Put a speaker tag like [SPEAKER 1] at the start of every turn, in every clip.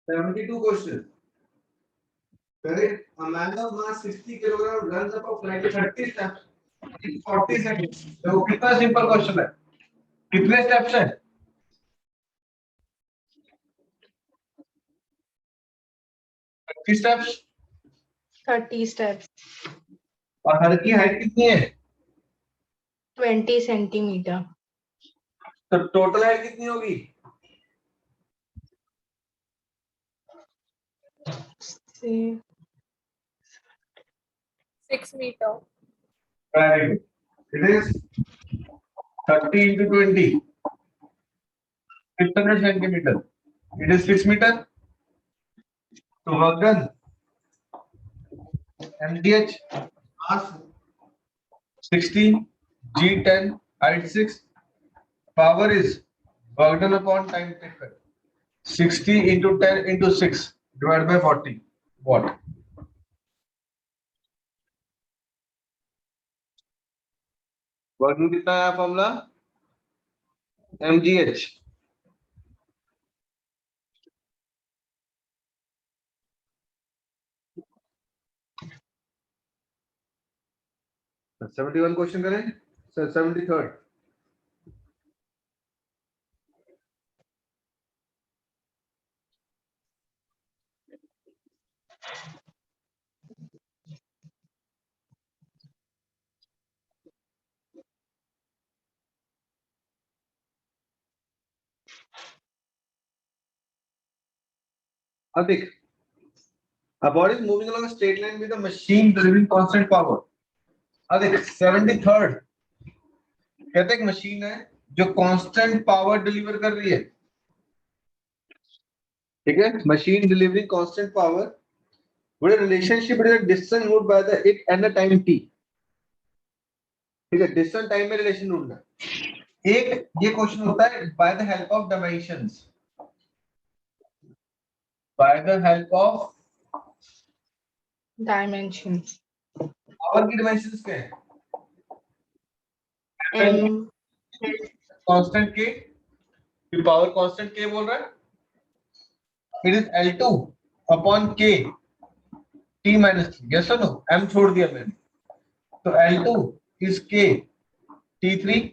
[SPEAKER 1] 72 question. Correct. A man of mass 60 kilogram runs up a flight 30 steps in 40 seconds. देखो कितना simple question है. कितने steps हैं? 30 steps.
[SPEAKER 2] 30 steps.
[SPEAKER 1] और हर की हाइट कितनी है?
[SPEAKER 2] 20 centimeter.
[SPEAKER 1] तो टोटल हाइट कितनी होगी?
[SPEAKER 2] See.
[SPEAKER 3] 6 meter.
[SPEAKER 1] Very good. It is 30 into 20. 600 centimeter. It is 6 meter. So work done. MDH mass 60, G10, height 6. Power is work done upon time taken. 60 into 10 into 6 divided by 40. What? Working कितना है formula? MGH. Sir 71 question करें. Sir 73rd. Adik, a body is moving along a straight line with a machine delivering constant power. Adik, 73rd. कहते एक machine है जो constant power deliver कर रही है. ठीक है, machine delivering constant power with a relationship between the distance moved by the it and the time t. ठीक है, डिस्टेंस टाइम में रिलेशन ढूंढना. एक ये क्वेश्चन होता है by the help of dimensions. By the help of
[SPEAKER 2] Dimensions.
[SPEAKER 1] Power की dimensions क्या है?
[SPEAKER 2] M.
[SPEAKER 1] कांस्टेंट के पावर कांस्टेंट के बोल रहा है. It is L2 upon K T minus 3. Yes और नो? M छोड़ दिया मैंने. तो L2 is K T3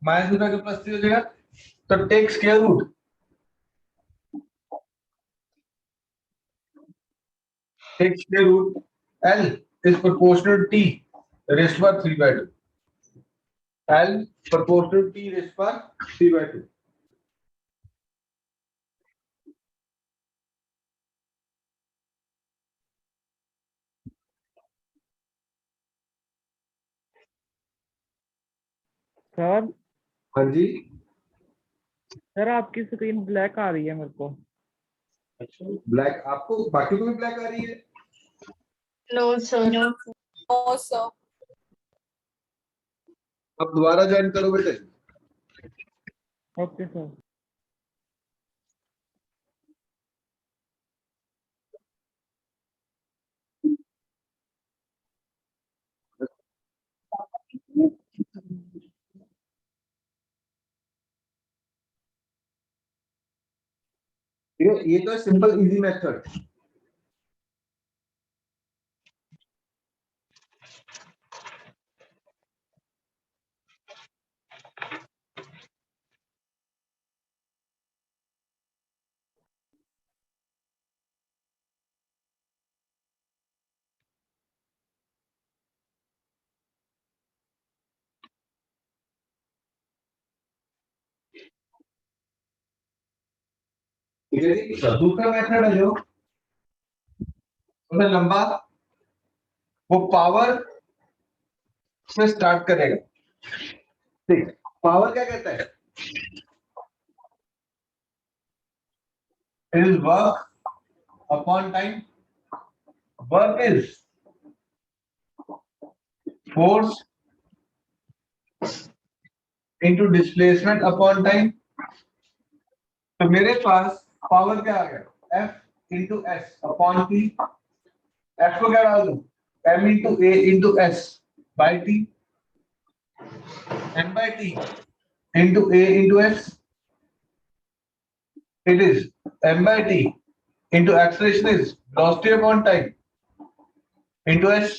[SPEAKER 1] minus होगा तो प्लस 3 हो जाएगा. तो take square root. Take square root L is proportional to T raised by 3 by 2. L proportional to T raised by 3 by 2.
[SPEAKER 4] Sir
[SPEAKER 1] हाँ जी.
[SPEAKER 4] सर आपकी स्क्रीन ब्लैक आ रही है मेरे को.
[SPEAKER 1] ब्लैक आपको, बाकी को भी ब्लैक आ रही है?
[SPEAKER 2] No, sir.
[SPEAKER 3] No, sir.
[SPEAKER 1] अब दोबारा ज्वाइन करो बेटे.
[SPEAKER 4] Okay sir.
[SPEAKER 1] ये तो सिंपल इजी मेथड. दूसरा मेथड है जो लंबा, वो पावर से स्टार्ट करेगा. ठीक, पावर क्या कहता है? It is work upon time. Work is force into displacement upon time. तो मेरे पास पावर क्या आ गया? F into S upon T. F को क्या डाल दूं? M into A into S by T. M by T into A into S. It is M by T into acceleration is velocity upon time into s.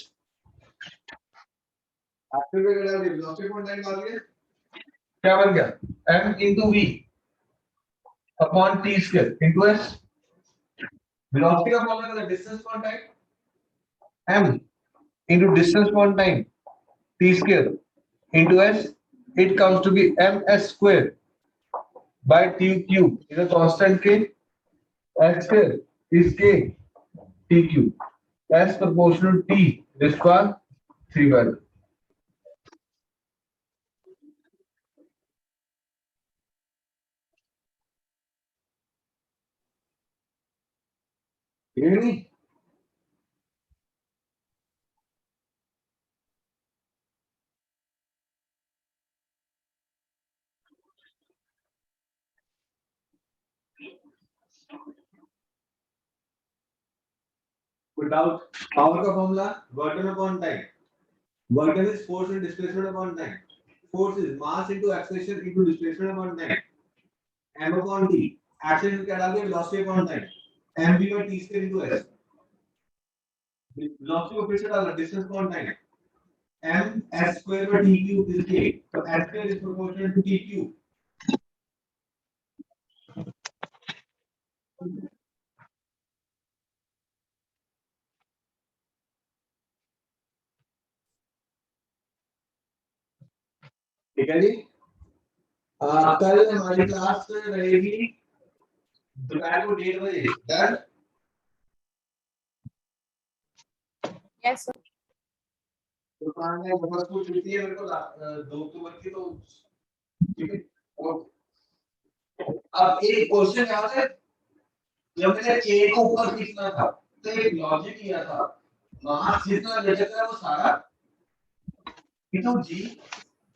[SPEAKER 1] velocity upon time डाल दिया, क्या बन गया? m into v upon t square into s. velocity का formula क्या है? distance upon time m into distance upon time t square into s. It comes to be ms square by t cube is a constant k. S square is k t cube. S proportional to t raised to power 3 by 2. Really? Without power का formula Burden upon time. Burden is force and displacement upon time. Force is mass into acceleration into displacement upon time. M upon t. Acceleration क्या डाल दिया? Velocity upon time. mv by t square into s. Velocity को फिर से डालना distance upon time. m s square by t cube is k. So s square is proportional to t cube. ठीक है जी? कल हमारी क्लास रहेगी दोपहर को 1:30 बजे. डन?
[SPEAKER 3] Yes, sir.
[SPEAKER 1] दुकान में बहुत कुछ छुट्टी है मेरे को 2 अक्टूबर की तो ठीक है. अब एक क्वेश्चन याद है जब मैंने के को ऊपर खींचना था तो एक लॉजिक किया था मास जितना लटक रहा है वो सारा इनटू जी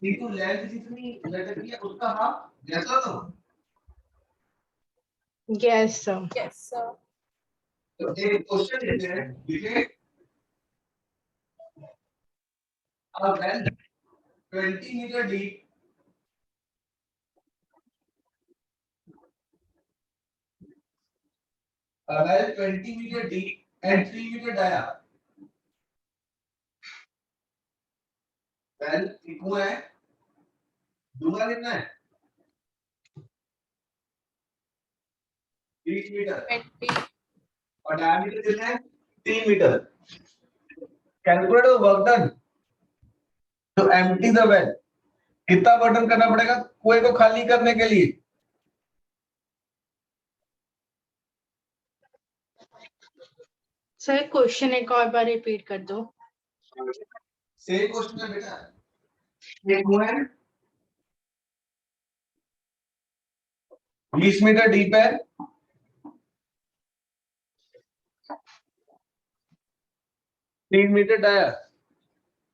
[SPEAKER 1] इनटू लेंथ जितनी लटक रही है उसका हाफ. जैसा तो
[SPEAKER 2] Yes, sir.
[SPEAKER 3] Yes, sir.
[SPEAKER 1] तो एक क्वेश्चन लेते हैं लिखे a well 20 meter deep a well 20 meter deep and 3 meter dia. well इतना है दूंगा कितना है 20 मीटर
[SPEAKER 3] 20.
[SPEAKER 1] और डायमीटर कितना है 3 metre. Calculate the work done to empty the well. कितना बर्डन करना पड़ेगा कुएं को खाली करने के लिए?
[SPEAKER 2] सर क्वेश्चन एक और बार रिपीट कर दो.
[SPEAKER 1] सेम क्वेश्चन है बेटा. ये कुआं है 20 मीटर डीप है. तीन मीटर डाया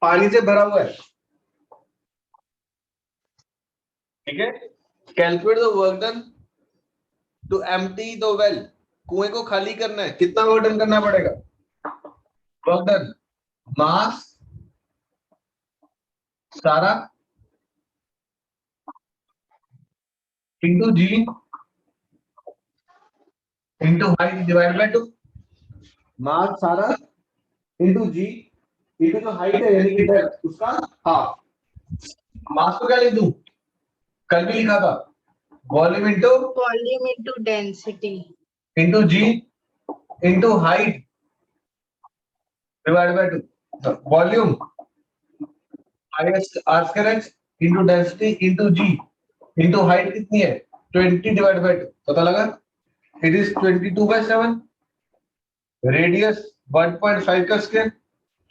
[SPEAKER 1] पानी से भरा हुआ है. ठीक है. Calculate the work done to empty the well. कुएं को खाली करना है कितना बर्डन करना पड़ेगा? वर्क डन मास सारा into ji into height divide by 2. Mass सारा इंटू जी इंटू जो हाइट है यानी कि डेप्थ उसका हाफ. मास को क्या लिख दूं? कल भी लिखा था volume into
[SPEAKER 2] Volume into density.
[SPEAKER 1] Into ji into height divide by 2. Volume r square x into density into ji into height कितनी है 20 डिवाइड बाय 2. पता लगा? It is 22/7. रेडियस 1.5 का स्क्वायर.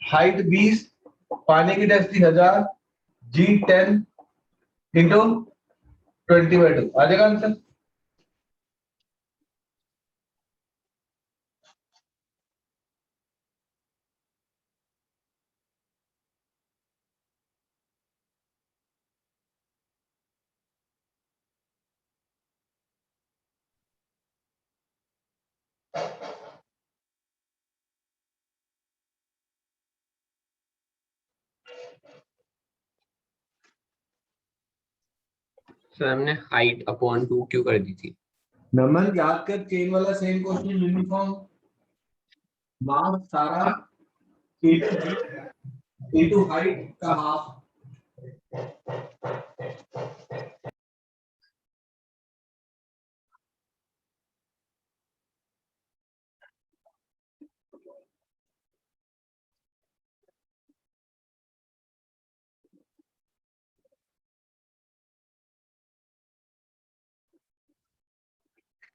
[SPEAKER 1] हाइट 20. पानी की डेंसिटी 1000. जी 10 इंटू 20/2. आ जाएगा आंसर.
[SPEAKER 5] सर हमने height upon 2 क्यों कर दी थी?
[SPEAKER 1] नमन याद कर चेन वाला सेम क्वेश्चन यूनिफॉर्म मास सारा इनटू हाइट का हाफ।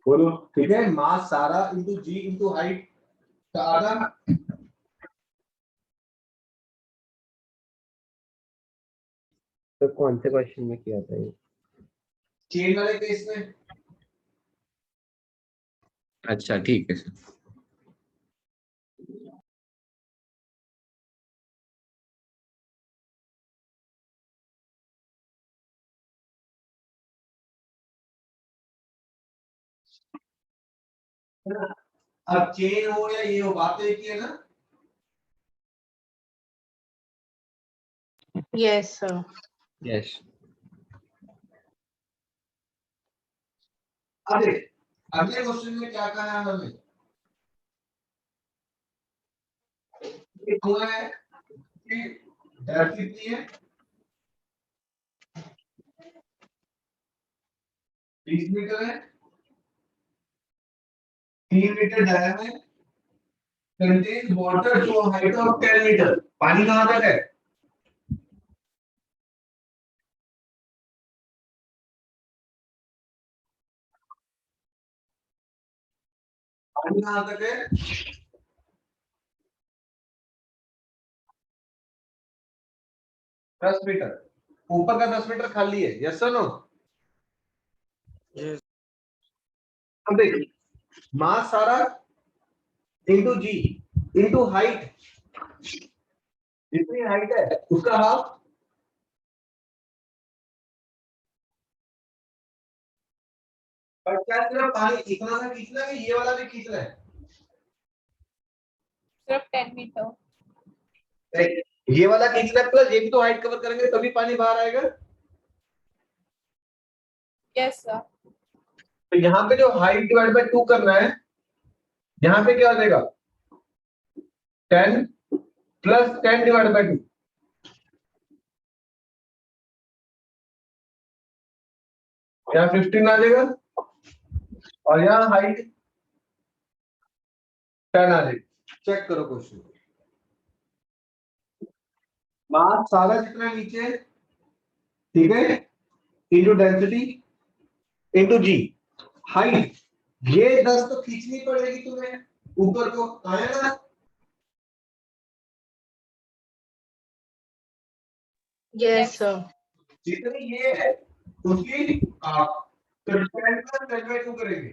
[SPEAKER 1] बोलो ठीक है, मास सारा इनटू जी इनटू हाइट का आधा।
[SPEAKER 5] तो कौन से क्वेश्चन में किया था ये?
[SPEAKER 1] चेन वाले केस में।
[SPEAKER 5] अच्छा ठीक है सर।
[SPEAKER 1] अब चेन हो या ये हो, बात तो एक ही है ना।
[SPEAKER 2] Yes, sir.
[SPEAKER 5] यस।
[SPEAKER 1] अरे अगले क्वेश्चन में क्या कहा है हमें, ये हुआ है कि डेप्थ कितनी है 20 मीटर है, 3 मीटर डायम है, contain water to height of 10 metre. पानी कहां तक है, पानी कहां तक है, 10 मीटर। ऊपर का 10 मीटर खाली है, यस और नो। अब देख, मास सारा इनटू जी इनटू हाइट, जितनी हाइट है उसका हाफ। पर क्या सिर्फ पानी इतना सा खींचना है कि ये वाला भी खींचना है,
[SPEAKER 3] सिर्फ 10 मीटर।
[SPEAKER 1] ये वाला खींचना है प्लस ये भी तो हाइट कवर करेंगे तभी पानी बाहर आएगा।
[SPEAKER 3] Yes sir.
[SPEAKER 1] तो यहाँ पे जो हाइट डिवाइड बाय 2 करना है, यहाँ पे क्या हो जाएगा 10 प्लस 10 डिवाइड बाय 2, यहाँ 15 आ जाएगा और यहाँ हाइट 10 आ जाएगी। चेक करो क्वेश्चन, मास सारा जितना नीचे है, ठीक है, इंटू डेंसिटी इंटू जी, हाइट ये 10 तो खींचनी पड़ेगी तुम्हें ऊपर को, आया ना।
[SPEAKER 2] Yes, sir.
[SPEAKER 1] जितनी ये है उसकी आप तो 10 प्लस 10 बाय 2 करेंगे,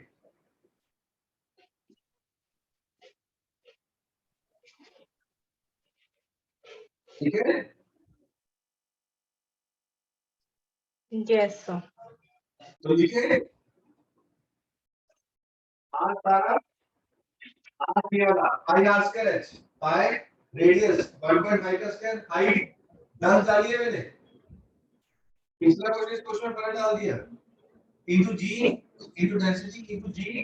[SPEAKER 1] ठीक है।
[SPEAKER 2] Yes, sir.
[SPEAKER 1] तो लिखे आर सारा आर ये वाला pi R square H pi radius 1.5 का स्क्वायर हाइट डाल डालिए मैंने, पिछला क्वेश्चन में पलट डाल दिया, इनटू जी इनटू डेंसिटी इनटू जी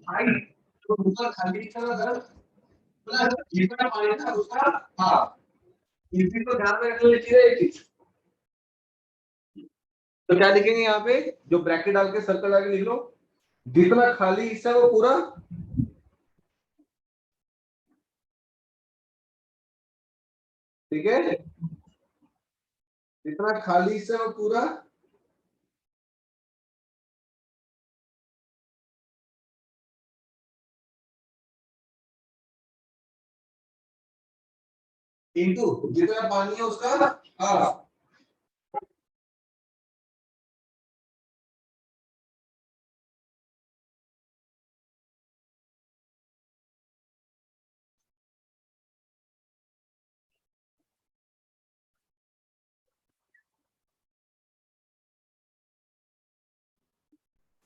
[SPEAKER 1] हाइट, तो ऊपर खाली चला 10 प्लस जितना पानी था उसका हाफ। इसी को ध्यान में रखने चाहिए एक चीज, तो क्या लिखेंगे यहाँ पे, जो ब्रैकेट डाल के सर्कल डाल के लिख लो, जितना खाली हिस्सा वो पूरा, ठीक है, जितना खाली हिस्सा वो पूरा इंटू जितना पानी है उसका हाफ।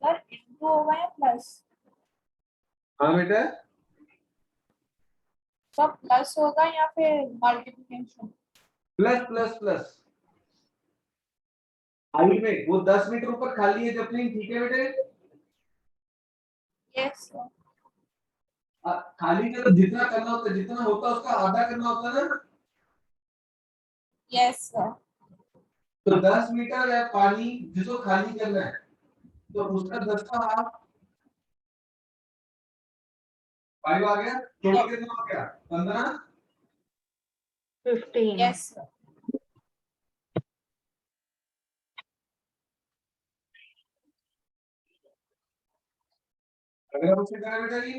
[SPEAKER 3] सर इनटू होगा या प्लस?
[SPEAKER 1] हाँ बेटा,
[SPEAKER 3] सब प्लस होगा या फिर multiplication?
[SPEAKER 1] Plus plus plus height में वो 10 मीटर ऊपर खाली है जब नहीं, ठीक है बेटे।
[SPEAKER 3] Yes, sir.
[SPEAKER 1] खाली जब जितना करना होता है, जितना होता है उसका आधा करना होता है ना।
[SPEAKER 3] Yes, sir.
[SPEAKER 1] तो 10 मीटर है पानी जिसको खाली करना है, तो उसका 10 का हाफ 5 आ गया, टोटल कितना हो गया 15।
[SPEAKER 2] 15.
[SPEAKER 3] Yes, sir.
[SPEAKER 1] अगला क्वेश्चन करा बेटा जी।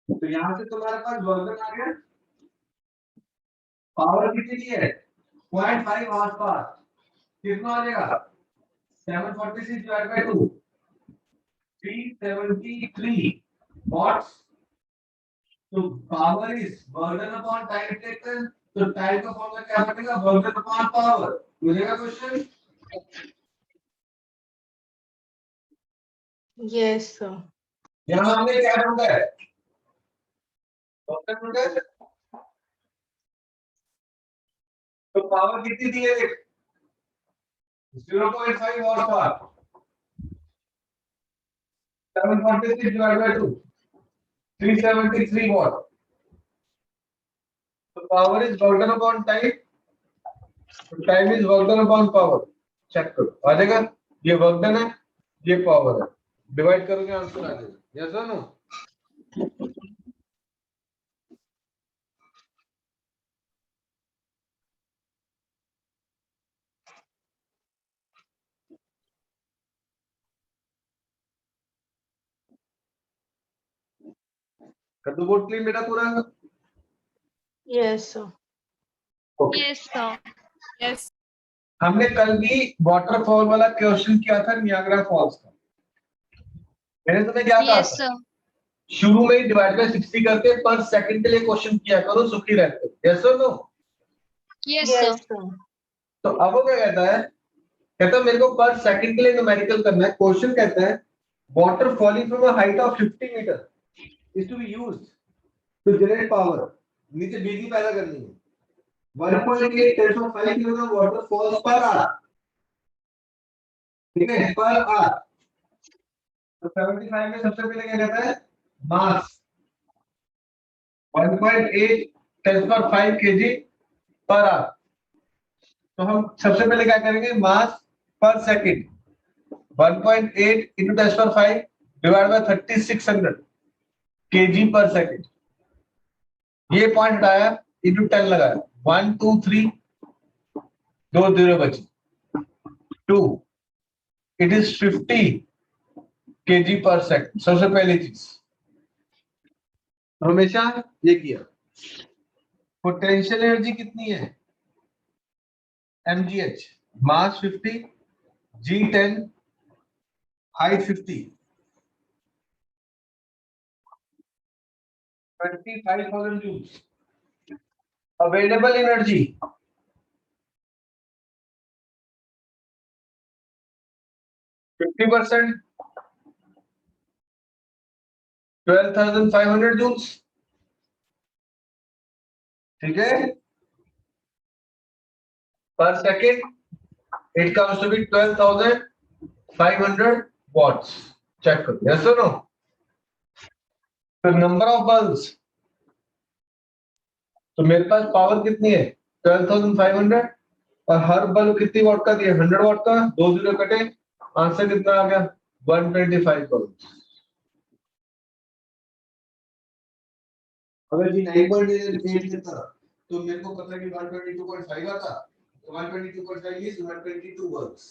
[SPEAKER 1] तो यहाँ से तुम्हारे पास वर्क आ गया, पावर कितनी है 0.5 हॉर्स पावर, कितना आ जाएगा 746 डिवाइड बाय 2 373 वॉट्स। तो power is work upon time taken, तो टाइम का फॉर्मूला क्या बनेगा वर्क अपॉन पावर। मिलेगा क्वेश्चन।
[SPEAKER 2] Yes, sir.
[SPEAKER 1] यहाँ हमने क्या ढूंढा है, वर्क ढूंढा है, तो पावर कितनी दी है 0.5 horse power, 746 divided by 2 373 watt. So power is work done upon time, so time is work done upon power. Check करो आ जाएगा, ये वर्क डन है, ये पावर है, डिवाइड करोगे आंसर आ जाएगा। यस और नो। कर दो बोर्ड क्लीन बेटा पूरा।
[SPEAKER 2] Yes, sir.
[SPEAKER 1] Okay
[SPEAKER 3] Yes, sir. Yes.
[SPEAKER 1] हमने कल भी वाटरफॉल वाला क्वेश्चन किया था नियाग्रा फॉल्स का। मैंने तुम्हें क्या कहा
[SPEAKER 3] Yes,
[SPEAKER 1] था,
[SPEAKER 3] sir.
[SPEAKER 1] शुरू में ही डिवाइड बाय 60 करके पर सेकंड के लिए क्वेश्चन किया करो, सुखी रहते हो। यस और no.
[SPEAKER 3] Yes, sir.
[SPEAKER 2] Yes, sir.
[SPEAKER 1] तो अब वो क्या कहता है, कहता है मेरे को पर सेकंड के लिए न्यूमेरिकल करना है। क्वेश्चन कहता है water falling from a height of 50 metre is to be used to generate power. नीचे बिजली पैदा करनी है, 1.8 10⁵ kilogram water falls per hour, ठीक है, पर आवर। तो 75 में सबसे पहले क्या कहता है मास 1.8 10⁵ kg पर आवर। तो हम सबसे पहले क्या करेंगे, मास पर second 1.8 into 10⁵ divide by 3600 kg पर सेकंड। ये पॉइंट हटाया, इंटू 10 लगाया, 1 2 3 2 0 बची 2, इट इज 50 kg पर सेकंड। सबसे पहली चीज हमेशा ये किया। पोटेंशियल एनर्जी कितनी है mgh, mass 50, g10, height 50, 25,000 joules। Available energy 50%, 12,500 joules, ठीक है, per second it comes to be 12,500 watts। Check करो यस और नो। फिर नंबर ऑफ बल्ब्स, तो मेरे पास पावर कितनी है 12,500 और हर बल्ब कितनी वाट का दिया 100 वाट का, दो जीरो कटे, आंसर कितना आ गया 125 बल्ब। अगर जी 9.8 था तो मेरे को पता है कि 122.5 आता, तो 122.5 is 122 bulbs.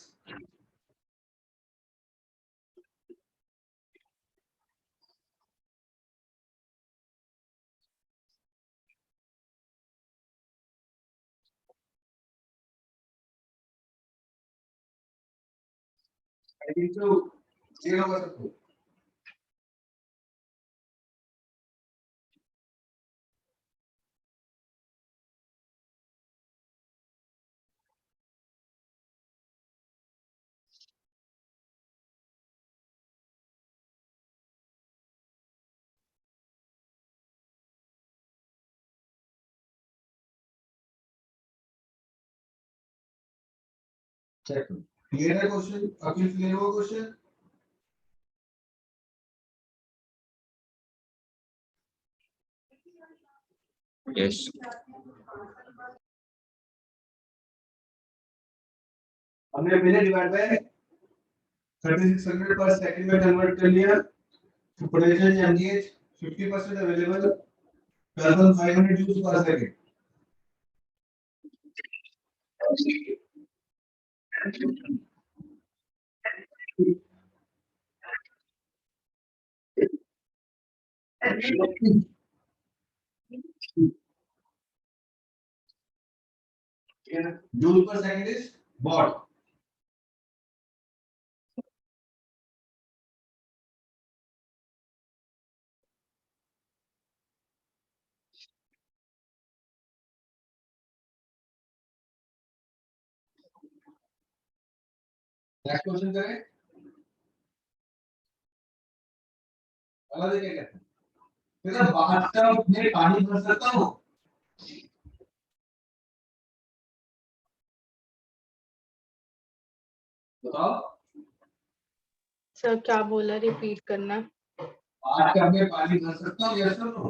[SPEAKER 1] I think so ये होगा सबको। चेक क्लियर है क्वेश्चन? अभी क्लियर हुआ क्वेश्चन?
[SPEAKER 6] यस
[SPEAKER 1] हमने पहले डिवाइड बाय 3600 पर सेकंड में कन्वर्ट कर लिया। पोटेंशियल एमजीएच 50% अवेलेबल 12,500 जूल पर सेकंड। जूल पर second is what? Next question करें। वाला देखिए कहते हैं तेरा बाथटब में पानी भर सकता हूँ? बताओ।
[SPEAKER 2] सर क्या बोला, रिपीट करना।
[SPEAKER 1] बाथटब में पानी भर सकता हूँ? यस और no?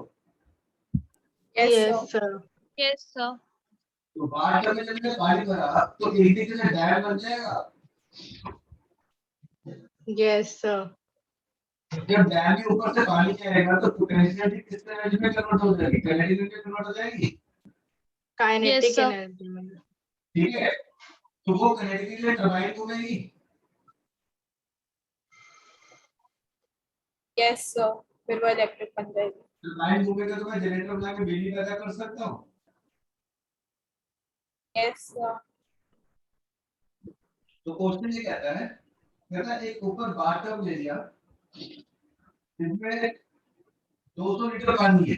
[SPEAKER 2] Yes sir.
[SPEAKER 3] Yes, sir.
[SPEAKER 1] तो बाथटब में जब मैं पानी भरा तो एक ही जगह डैम बन जाएगा।
[SPEAKER 2] Yes sir.
[SPEAKER 1] जब डैम के ऊपर से पानी जाएगा तो पोटेंशियल किस एनर्जी में कन्वर्ट हो जाएगी? काइनेटिक में कन्वर्ट हो जाएगी।
[SPEAKER 2] Kinetic
[SPEAKER 3] sir.
[SPEAKER 2] एनर्जी में।
[SPEAKER 1] ठीक है, तो वो काइनेटिक के लिए टरबाइन घूमेगी।
[SPEAKER 3] Yes, sir. फिर वो इलेक्ट्रिक बन जाएगी।
[SPEAKER 1] टरबाइन घूमेगा तो मैं जनरेटर बना के बिजली पैदा कर सकता हूँ।
[SPEAKER 3] Yes, sir.
[SPEAKER 1] तो क्वेश्चन ये कहता है एक ऊपर बाथटब ले लिया इसमें 200 लीटर पानी है।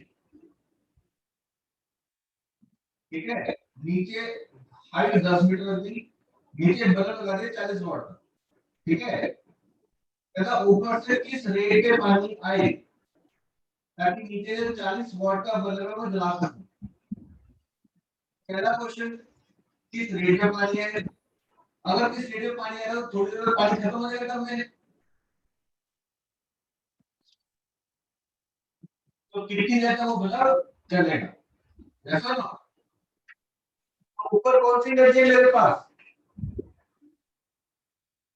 [SPEAKER 1] ठीक है, नीचे हाइट 10 मीटर थी, नीचे बल्ब लगा दिया 40 वाट का। ठीक है, कहता ऊपर से किस रेट पे पानी आए ताकि नीचे जो 40 वाट का बल्ब है वो जला सकूं। पहला क्वेश्चन, किस रेट पे पानी आए? अगर किस रेट पे पानी आएगा तो थोड़ी देर में पानी खत्म हो जाएगा। तब में तो कितनी देर तक वो बल्ब चलेगा? ऐसा ना, ऊपर कौन सी एनर्जी है मेरे पास?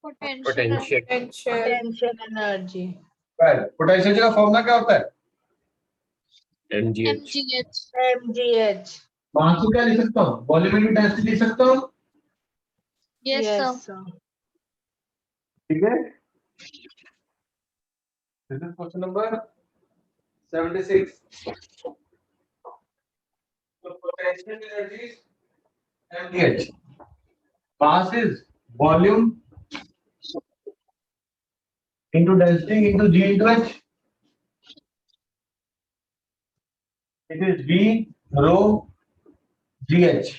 [SPEAKER 6] Potential.
[SPEAKER 2] Potential energy.
[SPEAKER 1] पोटेंशियल का फॉर्मूला क्या होता है?
[SPEAKER 6] MGH.
[SPEAKER 2] एमजीएच।
[SPEAKER 1] वहां से क्या लिख सकता हूँ? वॉल्यूमेट्रिक डेंसिटी लिख सकता हूँ।
[SPEAKER 3] Yes, sir.
[SPEAKER 2] सर।
[SPEAKER 1] ठीक है, दिस इज क्वेश्चन नंबर 76। तो potential energy mgh, mass is volume into density into g into h. It is v rho gh,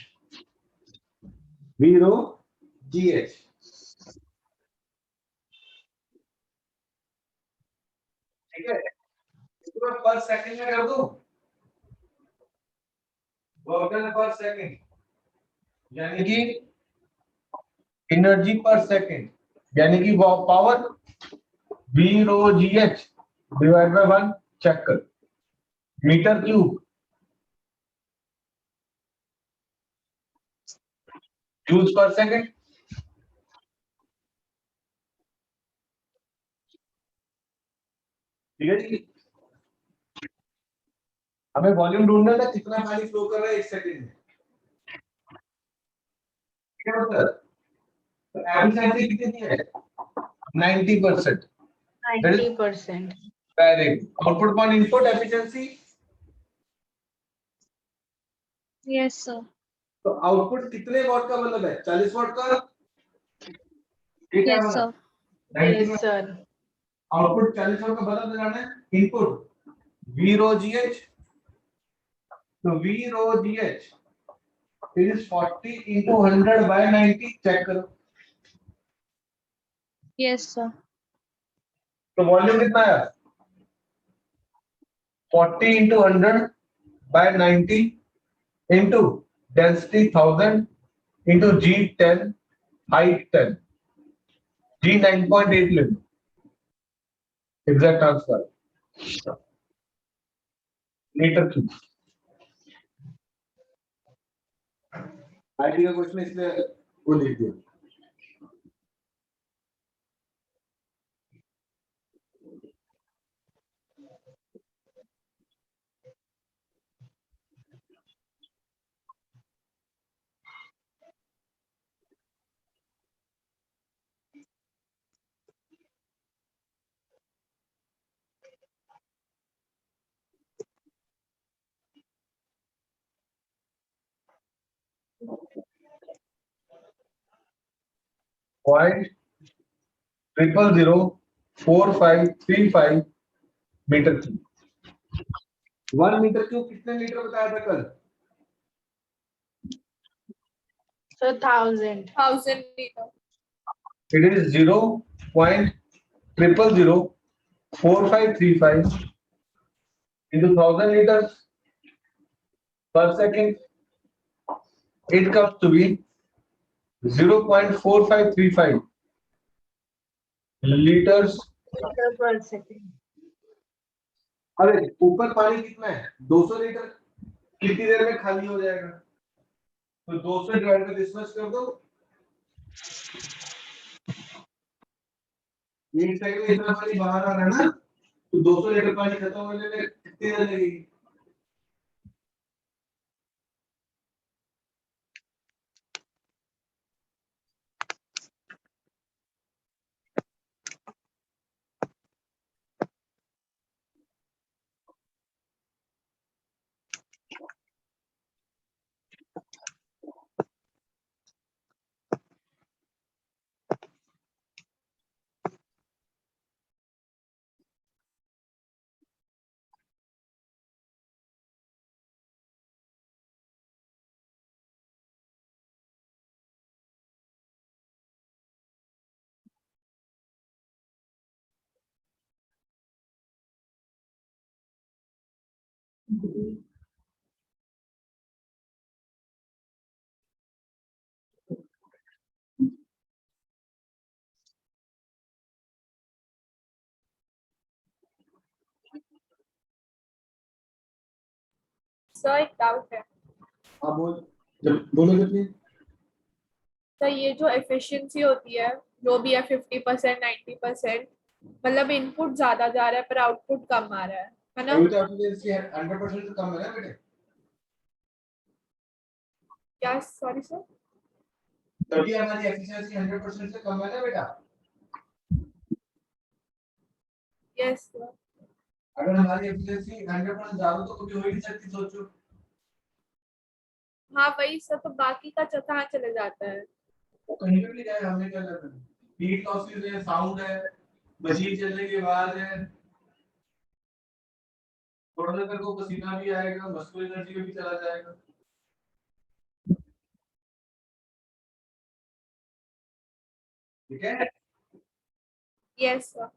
[SPEAKER 1] v rho gh। ठीक है, इसको मैं पर सेकंड में कर दूं। वर्क डन पर सेकंड यानी कि एनर्जी पर सेकंड यानी कि वो power v rho gh divide by 1 check कर मीटर क्यूब जूल्स पर सेकंड। ठीक है जी, हमें वॉल्यूम ढूंढना था कितना पानी फ्लो कर रहा है 1 सेकंड में। ठीक है सर, तो एफिशिएंसी कितनी है? 90%।
[SPEAKER 2] 90%।
[SPEAKER 1] Very good. Output upon input efficiency.
[SPEAKER 3] Yes, sir.
[SPEAKER 1] तो आउटपुट कितने वाट का बल्ब है? 40 वाट का। ठीक है
[SPEAKER 3] Yes, sir.
[SPEAKER 2] Yes sir.
[SPEAKER 1] Output 40 वाट का बल्ब लगाना है। इनपुट v rho gh, तो v rho gh is 40 into 100 by 90 check करो।
[SPEAKER 3] Yes, sir.
[SPEAKER 1] तो वॉल्यूम कितना है? 40 into 100 by 90 into density 1000 into g 10 height 10, G 9.8 lim. Exact answer. Metre cube. IT का question इसलिए वो लिख दिया। Point 0004535 metre cube. 1 metre cube कितने लीटर बताया था कल?
[SPEAKER 2] So 1000.
[SPEAKER 3] 1000 liter.
[SPEAKER 1] It is 0.0004535 into 1000 liters per second. It comes to be 0.4535 liters.
[SPEAKER 2] Liter per second.
[SPEAKER 1] अरे ऊपर पानी कितना है? 200 लीटर। कितनी देर में खाली हो जाएगा? तो 200 डिवाइड बाय डिस्टेंस कर दो। एक सेकंड में इतना पानी बाहर आ रहा है ना, तो 200 लीटर पानी खत्म होने में कितनी देर लगेगी?
[SPEAKER 3] सर एक डाउट है।
[SPEAKER 1] हाँ बोलो कितनी?
[SPEAKER 3] सर ये जो एफिशिएंसी होती है जो भी है 50% 90%, मतलब इनपुट ज्यादा जा रहा है पर आउटपुट कम आ रहा है ना?
[SPEAKER 1] अभी तो एफिशिएंसी 100% से कम है ना बेटे?
[SPEAKER 3] क्या? Sorry sir.
[SPEAKER 1] तभी हमारी एफिशिएंसी 100% से कम है ना बेटा?
[SPEAKER 3] Yes sir.
[SPEAKER 1] अगर हमारी एफिशिएंसी 100% ज्यादा तो कभी हो ही नहीं सकती, सोचो।
[SPEAKER 3] हाँ वही सर, तो बाकी का कहाँ चले जाता है?
[SPEAKER 1] वो कहीं पे भी जाए, हमें क्या करना है? हीट लॉसेस है, साउंड है, मशीन चलने की आवाज है, थोड़ा सा तेरे को पसीना भी आएगा, मस्कुलर एनर्जी भी चला जाएगा। ठीक है?
[SPEAKER 3] Yes sir.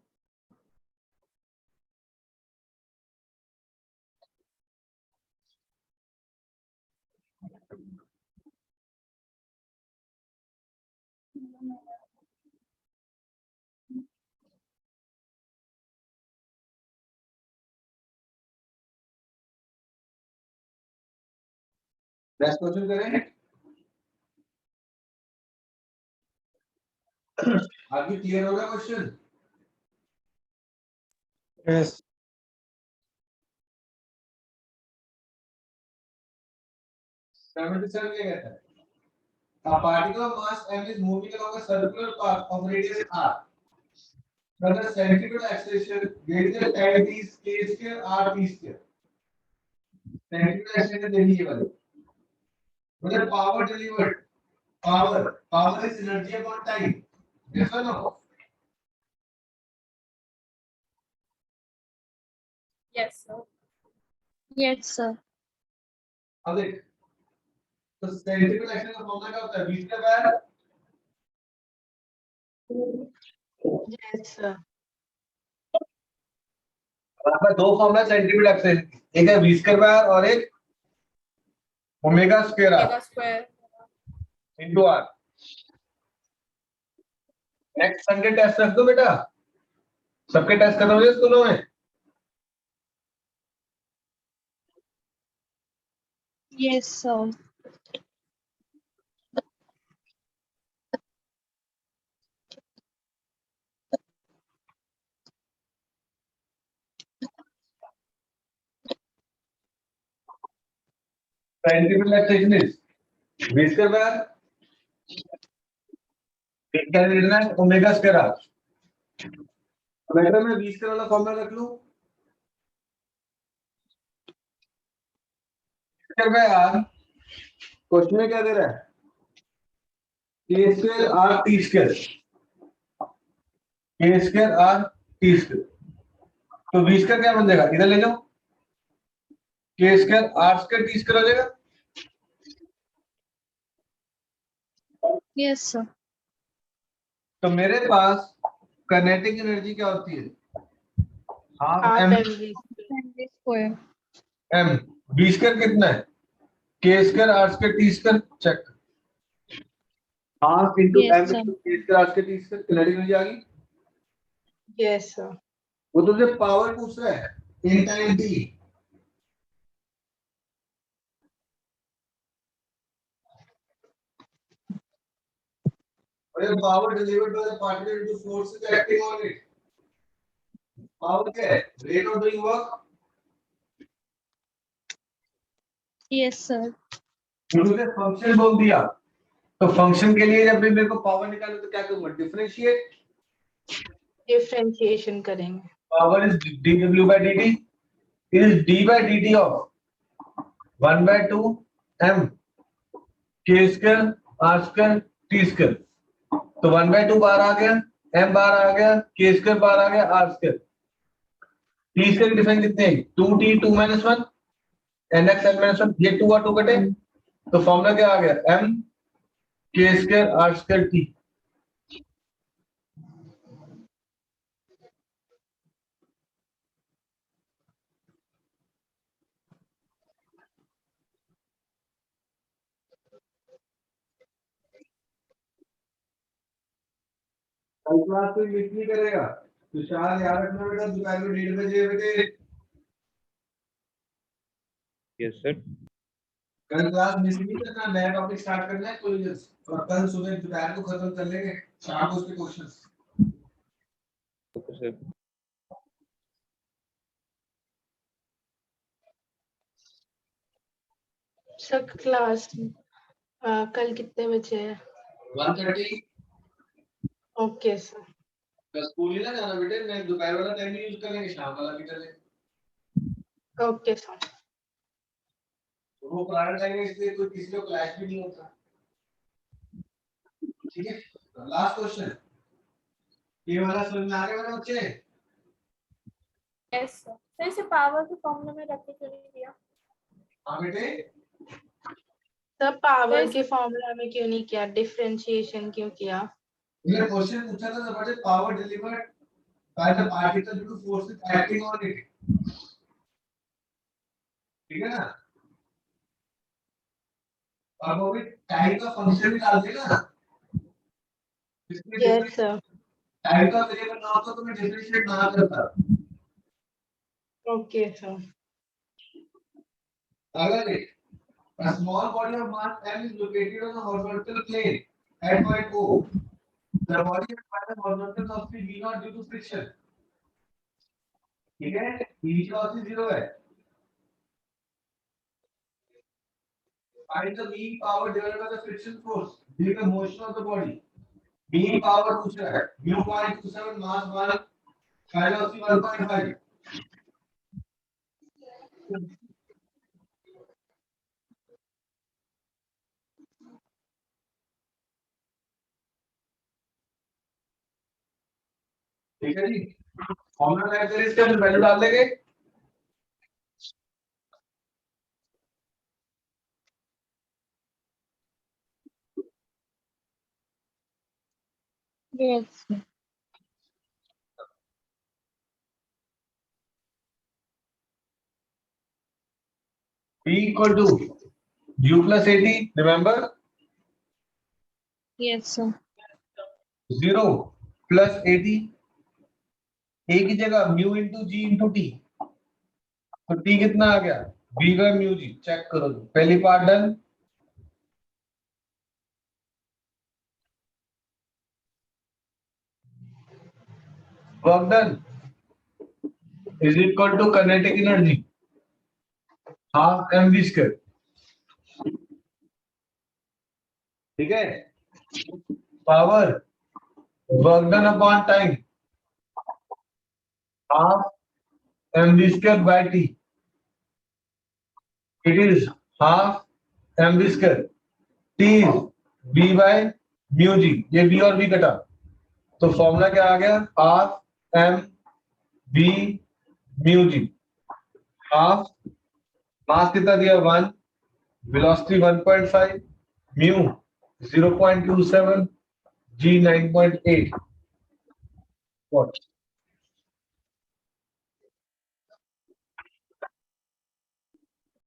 [SPEAKER 1] नेक्स्ट क्वेश्चन करें। आगे क्लियर होगा क्वेश्चन?
[SPEAKER 5] यस
[SPEAKER 1] 77 क्या कहता है? A particle of mass m is moving along a circular path of radius r. When the centripetal acceleration greater than t k square r t square. Centripetal acceleration देनी है वाली। मतलब power delivered, power is energy upon time. Yes or no?
[SPEAKER 3] Yes sir.
[SPEAKER 6] Yes, sir.
[SPEAKER 1] अब देख, तो centripetal acceleration का formula क्या होता है? v square by
[SPEAKER 2] Yes, sir.
[SPEAKER 1] आपका दो फॉर्मूला सेंटीमीटर एक्सेलेरेशन, एक है v स्क्वायर बाय और एक omega square r
[SPEAKER 3] omega square
[SPEAKER 1] into r। Next Sunday test रख दो बेटा, सबके टेस्ट खत्म हो गए स्कूलों में।
[SPEAKER 6] Yes, sir.
[SPEAKER 1] Scientific relaxation is whisker बार क्या लेना है, ओमेगा स्क्वायर आर। अब अगर मैं व्हिस्कर वाला फॉर्मूला रख लूं, व्हिस्कर बाय आर क्वेश्चन में क्या दे रहा है, के square r t square, k square r t square. तो व्हिस्कर क्या बन जाएगा, इधर ले जाओ, k square are square T square हो जाएगा।
[SPEAKER 6] Yes, sir.
[SPEAKER 1] तो मेरे पास काइनेटिक एनर्जी क्या होती है, half
[SPEAKER 2] half
[SPEAKER 1] M
[SPEAKER 2] mv
[SPEAKER 6] MV square.
[SPEAKER 1] M. B square कितना है, के square are square T square, check. Half into
[SPEAKER 6] Yes,
[SPEAKER 1] M
[SPEAKER 6] sir.
[SPEAKER 1] Into K square are square T square, kinetic energy आ गई।
[SPEAKER 2] yes sir
[SPEAKER 1] वो तुझे power पूछ रहा है इन टाइम टी। और power delivered by the particle into forces acting on it, power क्या है, rate of doing work.
[SPEAKER 6] Yes, sir.
[SPEAKER 1] तुझे फंक्शन बोल दिया, तो फंक्शन के लिए जब भी मेरे को पावर निकालना तो क्या करूंगा, डिफरेंशिएट।
[SPEAKER 2] differentiation करेंगे।
[SPEAKER 1] Power is dw by dt, is d by dt of 1 by 2 m k square r square t square। तो 1 by 2 बाहर आ गया, m बाहर आ गया, k square बाहर आ गया, r square। t square की डिफरेंस कितनी है, 2t 2 minus 1 nx n minus 1, ये 2 और 2 कटे, तो फॉर्मूला क्या आ गया, m k square r square t। कल क्लास कोई मिस नहीं करेगा, तो शायद याद रखना बेटा, दोपहर में 1:30 बजे बेटे
[SPEAKER 4] यस सर।
[SPEAKER 1] कल क्लास मिस नहीं करना, नया टॉपिक स्टार्ट करना है कॉलेजेस, और कल सुबह दोपहर को खत्म कर लेंगे, शाम को उसके questions.
[SPEAKER 4] Okay sir.
[SPEAKER 2] Sir class कल कितने बजे है?
[SPEAKER 1] 1:30।
[SPEAKER 2] Okay sir.
[SPEAKER 1] कल स्कूल ही ना जाना बेटे, मैं दोपहर वाला टाइम नहीं यूज करेंगे, शाम वाला भी कर लेंगे।
[SPEAKER 2] Okay sir.
[SPEAKER 1] तो वो पुराना टाइम है, इसलिए कोई किसी को क्लैश भी नहीं होता। ठीक है, लास्ट क्वेश्चन, ये वाला समझ में आ गया मेरे बच्चे?
[SPEAKER 3] Yes sir. तो इसे पावर के फॉर्मूला में रख के क्यों नहीं दिया?
[SPEAKER 1] हाँ बेटे,
[SPEAKER 2] सर पावर
[SPEAKER 3] Yes.
[SPEAKER 2] के फॉर्मूला में क्यों नहीं किया, डिफरेंशिएशन क्यों किया?
[SPEAKER 1] ये क्वेश्चन पूछा था बेटे, power delivered by the particle two forces acting on it. ठीक है ना, अब वो भी टाइम का फंक्शन भी डाल देगा, इसमें
[SPEAKER 2] यस सर।
[SPEAKER 1] टाइम का वेरिएबल ना होता तो मैं डिफरेंशिएट ना करता।
[SPEAKER 2] Okay sir.
[SPEAKER 1] अगर a small body of mass m is located on a horizontal plane at point O, the body is by the horizontal velocity v naught due to friction। ठीक है, initial velocity 0 है। Find the mean power divided by the friction force during the motion of the body। mean power पूछ रहा है, mu 0.27, mass 1, velocity 1.5। ठीक है जी, formula type करें, इसके अंदर वैल्यू डाल देंगे।
[SPEAKER 6] Yes.
[SPEAKER 1] B equal to u plus 80, remember?
[SPEAKER 6] Yes, sir.
[SPEAKER 1] 0 plus 80, A की जगह म्यू इंटू जी इंटू टी, तो टी कितना आ गया B by mu G. Check करो, पहली part done. Work done is equal to kinetic energy half M V square. ठीक है, power work done upon time half M V square by T, it is half M V square, T is B by mu G. ये B और B कटा, तो formula क्या आ गया, half M B mu G. Half मास कितना दिया 1, velocity 1.5, mu 0.27, ji 9.8 what.